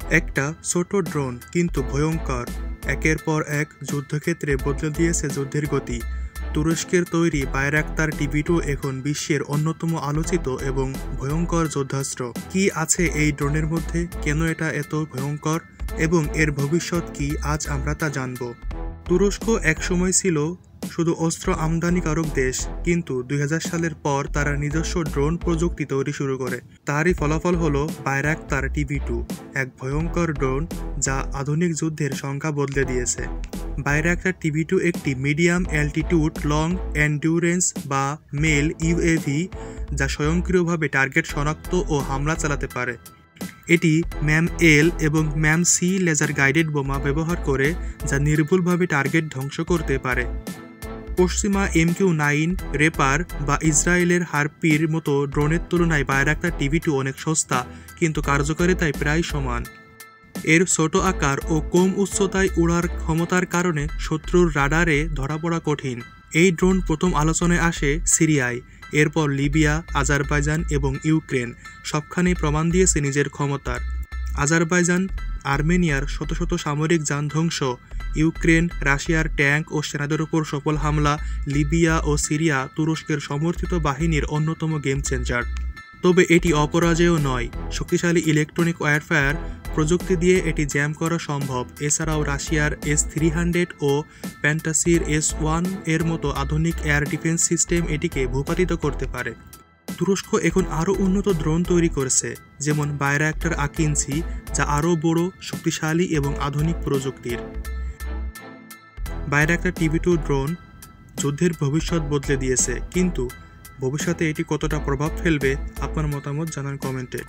একটা ছোট ড্রোন কিন্তু ভয়ঙ্কর, একের পর এক যুদ্ধক্ষেত্রে বদলে দিয়েছে যুদ্ধের গতি। তুরস্কের তৈরি বাইরাক্তার টিভি2 এখন বিশ্বের অন্যতম আলোচিত এবং ভয়ঙ্কর যুদ্ধাস্ত্র। কি আছে এই ড্রোনের মধ্যে, কেন এটা এত ভয়ঙ্কর এবং এর ভবিষ্যৎ কি, আজ আমরা তা জানব। তুরস্ক একসময় ছিল শুধু অস্ত্র আমদানিকারক দেশ, কিন্তু 2000 সালের পর তারা নিজস্ব ড্রোন প্রযুক্তি তৈরি শুরু করে। তারই ফলাফল হলো বাইরাক্তার টিভি2, এক ভয়ঙ্কর ড্রোন যা আধুনিক যুদ্ধের সংখ্যা বদলে দিয়েছে। বাইরাক্তার টিভি2 একটি মিডিয়াম অ্যালটিটিউড লং এন্ডিউরেন্স বা মেল ইউএভি, যা স্বয়ংক্রিয়ভাবে টার্গেট শনাক্ত ও হামলা চালাতে পারে। এটি ম্যাম-এল এবং ম্যাম-সি লেজার গাইডেড বোমা ব্যবহার করে, যা নির্ভুলভাবে টার্গেট ধ্বংস করতে পারে। পশ্চিমা MQ-9 রেপার বা ইসরায়েলের হারপির মতো ড্রোনের তুলনায় বাইরাক্তার টিভি2 অনেক সস্তা, কিন্তু কার্যকারিতায় প্রায় সমান। এর ছোট আকার ও কম উচ্চতায় উড়ার ক্ষমতার কারণে শত্রুর রাডারে ধরা পড়া কঠিন। এই ড্রোন প্রথম আলোচনায় আসে সিরিয়ায়, এরপর লিবিয়া, আজারবাইজান এবং ইউক্রেন সবখানেই প্রমাণ দিয়েছে নিজের ক্ষমতার। আজারবাইজান আর্মেনিয়ার শত শত সামরিক যান ধ্বংস, ইউক্রেন রাশিয়ার ট্যাঙ্ক ও সেনাদের উপর সফল হামলা, লিবিয়া ও সিরিয়া তুরস্কের সমর্থিত বাহিনীর অন্যতম গেম চেঞ্জার। তবে এটি অপরাজেয় নয়, শক্তিশালী ইলেকট্রনিক ওয়ারফেয়ার প্রযুক্তি দিয়ে এটি জ্যাম করা সম্ভব। এছাড়াও রাশিয়ার S-300 ও প্যান্টাসির S-1 এর মতো আধুনিক এয়ার ডিফেন্স সিস্টেম এটিকে ভূপাতিত করতে পারে। তুরস্ক এখন আরও উন্নত ড্রোন তৈরি করেছে, যেমন বাইরাক্টার আকিনসি, যা আরও বড়, শক্তিশালী এবং আধুনিক প্রযুক্তির। বাইরাক্টার টিভি2 ড্রোন যুদ্ধের ভবিষ্যৎ বদলে দিয়েছে, কিন্তু ভবিষ্যতে এটি কতটা প্রভাব ফেলবে, আপনার মতামত জানান কমেন্টে।